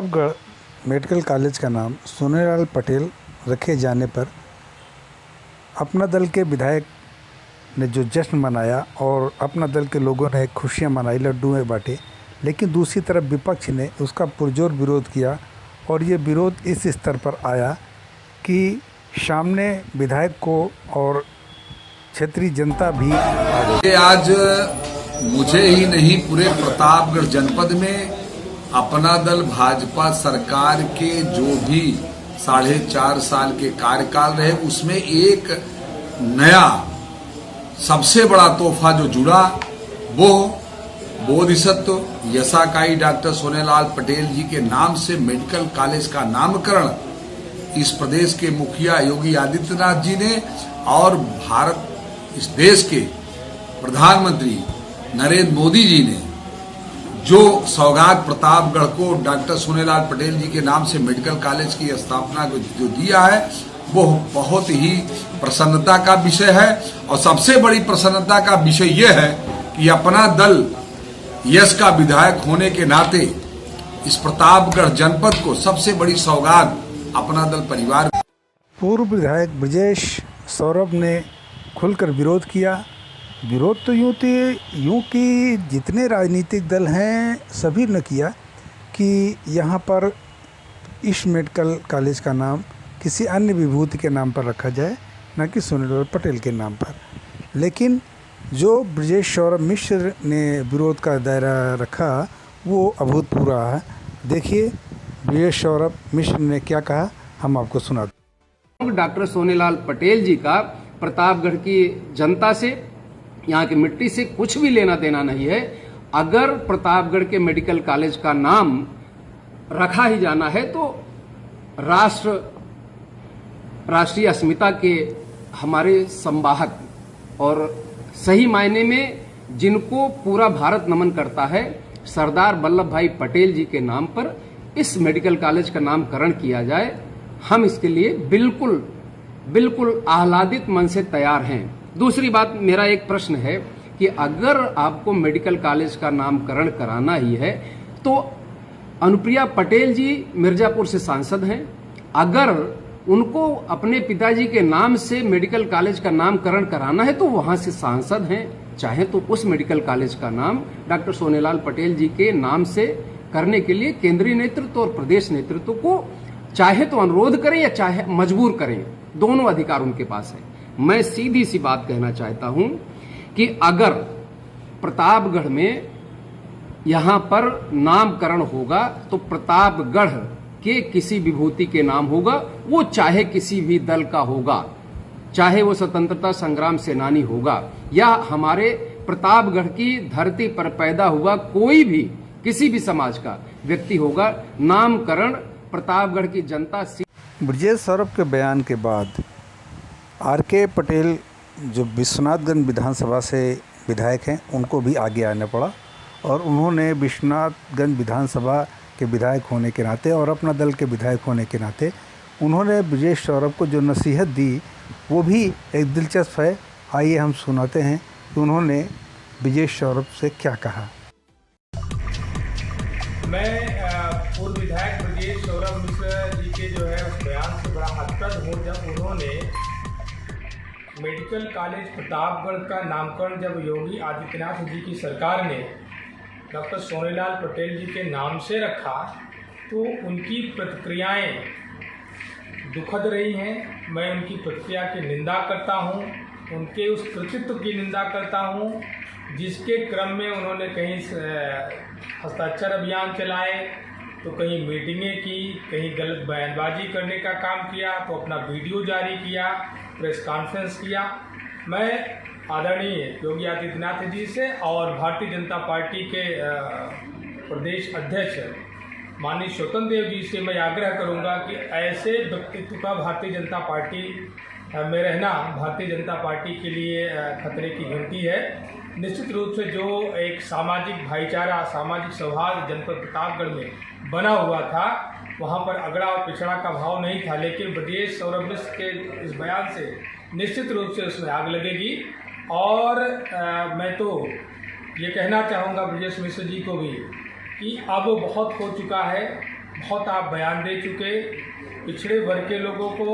Pratapgarh medical college का नाम सोनेलाल पटेल रखे जाने पर अपना दल के विधायक ने जो जश्न मनाया और अपना दल के लोगों ने खुशियां मनाई, लड्डू में बांटे, लेकिन दूसरी तरफ विपक्ष ने उसका पुरजोर विरोध किया और ये विरोध इस स्तर पर आया कि सामने विधायक को और क्षेत्रीय जनता भी आ गई। आज मुझे ही नहीं पूरे प्रतापगढ़ जनपद में अपना दल भाजपा सरकार के जो भी 4.5 साल के कार्यकाल रहे उसमें एक नया सबसे बड़ा तोहफा जो जुड़ा वो बोधिसत्व यशाकाई डॉक्टर सोनेलाल पटेल जी के नाम से मेडिकल कॉलेज का नामकरण इस प्रदेश के मुखिया योगी आदित्यनाथ जी ने और भारत इस देश के प्रधानमंत्री नरेंद्र मोदी जी ने जो सौगात प्रतापगढ़ को डॉक्टर सोनेलाल पटेल जी के नाम से मेडिकल कॉलेज की स्थापना को जो दिया है वो बहुत ही प्रसन्नता का विषय है। और सबसे बड़ी प्रसन्नता का विषय यह है कि अपना दल यश का विधायक होने के नाते इस प्रतापगढ़ जनपद को सबसे बड़ी सौगात अपना दल परिवार। पूर्व विधायक ब्रजेश सौरभ ने खुलकर विरोध किया। विरोध तो यूँ कि जितने राजनीतिक दल हैं सभी ने किया कि यहाँ पर इस मेडिकल कॉलेज का नाम किसी अन्य विभूति के नाम पर रखा जाए, न कि सोनेलाल पटेल के नाम पर। लेकिन जो ब्रजेश सौरभ मिश्र ने विरोध का दायरा रखा वो अभूतपूर्व है। देखिए ब्रजेश सौरभ मिश्र ने क्या कहा, हम आपको सुनाते हैं। डॉक्टर सोनेलाल पटेल जी का प्रतापगढ़ की जनता से, यहाँ की मिट्टी से कुछ भी लेना देना नहीं है। अगर प्रतापगढ़ के मेडिकल कॉलेज का नाम रखा ही जाना है तो राष्ट्रीय अस्मिता के हमारे संवाहक और सही मायने में जिनको पूरा भारत नमन करता है, सरदार वल्लभ भाई पटेल जी के नाम पर इस मेडिकल कॉलेज का नामकरण किया जाए। हम इसके लिए बिल्कुल आह्लादित मन से तैयार हैं। दूसरी बात, मेरा एक प्रश्न है कि अगर आपको मेडिकल कॉलेज का नामकरण कराना ही है तो अनुप्रिया पटेल जी मिर्जापुर से सांसद हैं। अगर उनको अपने पिताजी के नाम से मेडिकल कॉलेज का नामकरण कराना है तो वहां से सांसद हैं। चाहे तो उस मेडिकल कॉलेज का नाम डॉक्टर सोनेलाल पटेल जी के नाम से करने के लिए केंद्रीय नेतृत्व और प्रदेश नेतृत्व को चाहे तो अनुरोध करें या चाहे मजबूर करें, दोनों अधिकार उनके पास है। मैं सीधी सी बात कहना चाहता हूं कि अगर प्रतापगढ़ में यहां पर नामकरण होगा तो प्रतापगढ़ के किसी विभूति के नाम होगा, वो चाहे किसी भी दल का होगा, चाहे वो स्वतंत्रता संग्राम सेनानी होगा या हमारे प्रतापगढ़ की धरती पर पैदा हुआ कोई भी किसी भी समाज का व्यक्ति होगा, नामकरण प्रतापगढ़ की जनता। ब्रजेश सौरभ के बयान के बाद आर.के. पटेल जो विश्वनाथगंज विधानसभा से विधायक हैं उनको भी आगे आना पड़ा और उन्होंने विश्वनाथगंज विधानसभा के विधायक होने के नाते और अपना दल के विधायक होने के नाते उन्होंने ब्रजेश सौरभ को जो नसीहत दी वो भी एक दिलचस्प है। आइए हम सुनाते हैं कि उन्होंने ब्रजेश सौरभ से क्या कहा। मैं पूर्व विधायक ब्रजेश सौरभ मिश्र जी के जो है उस बयान से बड़ा हतप्रद हूँ जब उन्होंने मेडिकल कॉलेज प्रतापगढ़ का नामकरण जब योगी आदित्यनाथ जी की सरकार ने डॉक्टर सोनेलाल पटेल जी के नाम से रखा तो उनकी प्रतिक्रियाएं दुखद रही हैं। मैं उनकी प्रतिक्रिया की निंदा करता हूं, उनके उस कृतित्व की निंदा करता हूं जिसके क्रम में उन्होंने कहीं हस्ताक्षर अभियान चलाए तो कहीं मीटिंगें की, कहीं गलत बयानबाजी करने का काम किया, तो अपना वीडियो जारी किया, प्रेस कॉन्फ्रेंस किया। मैं आदरणीय योगी आदित्यनाथ जी से और भारतीय जनता पार्टी के प्रदेश अध्यक्ष माननीय स्वतंत्र देव जी से मैं आग्रह करूंगा कि ऐसे व्यक्तित्व का भारतीय जनता पार्टी में रहना भारतीय जनता पार्टी के लिए खतरे की घंटी है। निश्चित रूप से जो एक सामाजिक भाईचारा, सामाजिक सौहार्द जनपद प्रतापगढ़ में बना हुआ था वहाँ पर अगड़ा और पिछड़ा का भाव नहीं था, लेकिन ब्रजेश सौरभ मिश्र के इस बयान से निश्चित रूप से उसमें आग लगेगी। और मैं तो ये कहना चाहूँगा ब्रजेश मिश्र जी को भी कि अब बहुत हो चुका है, बहुत आप बयान दे चुके। पिछड़े वर्ग के लोगों को,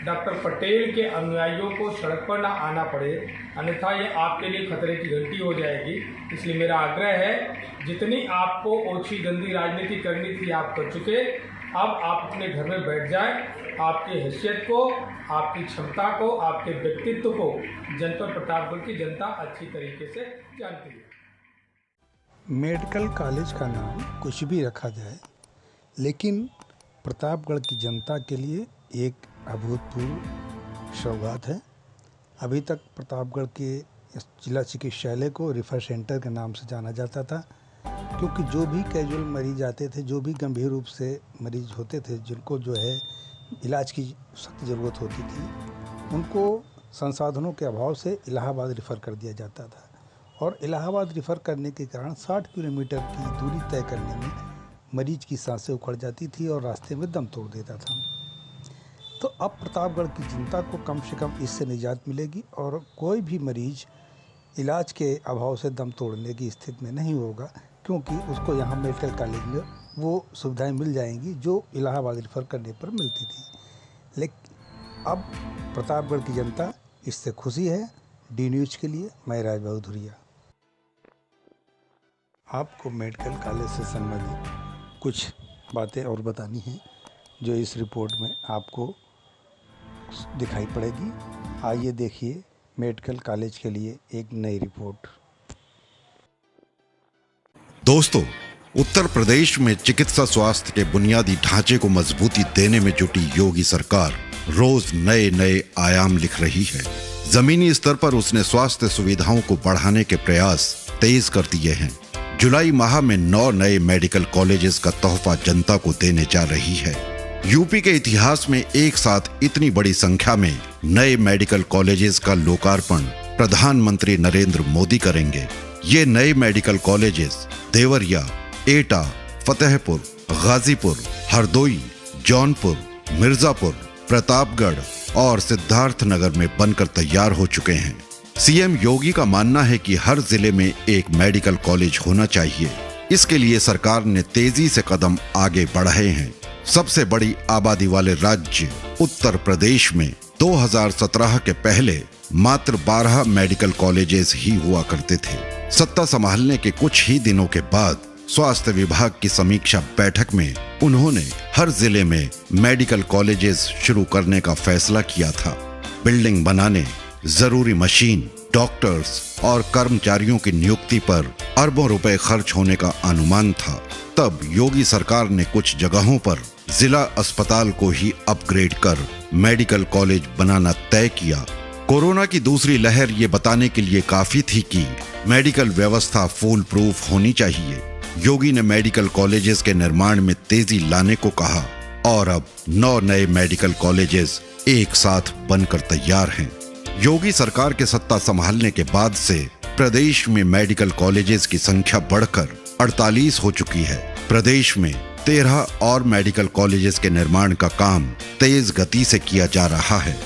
डॉक्टर पटेल के अनुयायियों को सड़क पर ना आना पड़े, अन्यथा ये आपके लिए खतरे की घंटी हो जाएगी। इसलिए मेरा आग्रह है, जितनी आपको ओछी गंदी राजनीति करनी थी आप कर चुके। अब आप अपने घर में बैठ जाएं। आपकी हैसियत को, आपकी क्षमता को, आपके व्यक्तित्व को जनपद प्रतापगढ़ की जनता अच्छी तरीके से जानती है। मेडिकल कॉलेज का नाम कुछ भी रखा जाए, लेकिन प्रतापगढ़ की जनता के लिए एक अभूतपूर्व सौगात है। अभी तक प्रतापगढ़ के जिला चिकित्सालय को रेफर सेंटर के नाम से जाना जाता था, क्योंकि जो भी कैजुअल मरीज आते थे, जो भी गंभीर रूप से मरीज होते थे, जिनको जो है इलाज की सख्त ज़रूरत होती थी, उनको संसाधनों के अभाव से इलाहाबाद रेफ़र कर दिया जाता था। और इलाहाबाद रेफ़र करने के कारण 60 किलोमीटर की दूरी तय करने में मरीज की सांसें उखड़ जाती थी और रास्ते में दम तोड़ देता था। तो अब प्रतापगढ़ की जनता को कम से कम इससे निजात मिलेगी और कोई भी मरीज इलाज के अभाव से दम तोड़ने की स्थिति में नहीं होगा, क्योंकि उसको यहाँ मेडिकल कॉलेज में वो सुविधाएं मिल जाएंगी जो इलाहाबाद रेफ़र करने पर मिलती थी। लेकिन अब प्रतापगढ़ की जनता इससे खुशी है। डी न्यूज़ के लिए मैं राजबाबू धुरिया। आपको मेडिकल कॉलेज से संबंधित कुछ बातें और बतानी हैं जो इस रिपोर्ट में आपको दिखाई पड़ेगी। आइए देखिए मेडिकल कॉलेज के लिए एक नई रिपोर्ट। दोस्तों, उत्तर प्रदेश में चिकित्सा स्वास्थ्य के बुनियादी ढांचे को मजबूती देने में जुटी योगी सरकार रोज नए नए आयाम लिख रही है। जमीनी स्तर पर उसने स्वास्थ्य सुविधाओं को बढ़ाने के प्रयास तेज कर दिए हैं। जुलाई माह में 9 नए मेडिकल कॉलेजेस का तोहफा जनता को देने जा रही है। यूपी के इतिहास में एक साथ इतनी बड़ी संख्या में नए मेडिकल कॉलेजेस का लोकार्पण प्रधानमंत्री नरेंद्र मोदी करेंगे। ये नए मेडिकल कॉलेजेस देवरिया, एटा, फतेहपुर, गाजीपुर, हरदोई, जौनपुर, मिर्जापुर, प्रतापगढ़ और सिद्धार्थनगर में बनकर तैयार हो चुके हैं। सीएम योगी का मानना है कि हर जिले में एक मेडिकल कॉलेज होना चाहिए। इसके लिए सरकार ने तेजी से कदम आगे बढ़ाए हैं। सबसे बड़ी आबादी वाले राज्य उत्तर प्रदेश में 2017 के पहले मात्र 12 मेडिकल कॉलेजेस ही हुआ करते थे। सत्ता संभालने के कुछ ही दिनों के बाद स्वास्थ्य विभाग की समीक्षा बैठक में उन्होंने हर जिले में मेडिकल कॉलेजेस शुरू करने का फैसला किया था। बिल्डिंग बनाने, जरूरी मशीन, डॉक्टर्स और कर्मचारियों की नियुक्ति पर अरबों रुपए खर्च होने का अनुमान था। तब योगी सरकार ने कुछ जगहों पर जिला अस्पताल को ही अपग्रेड कर मेडिकल कॉलेज बनाना तय किया। कोरोना की दूसरी लहर ये बताने के लिए काफी थी कि मेडिकल व्यवस्था फूल प्रूफ होनी चाहिए। योगी ने मेडिकल कॉलेजेस के निर्माण में तेजी लाने को कहा और अब 9 नए मेडिकल कॉलेजेस एक साथ बनकर तैयार हैं। योगी सरकार के सत्ता संभालने के बाद से प्रदेश में मेडिकल कॉलेजेस की संख्या बढ़कर 48 हो चुकी है। प्रदेश में 13 और मेडिकल कॉलेजेस के निर्माण का काम तेज गति से किया जा रहा है।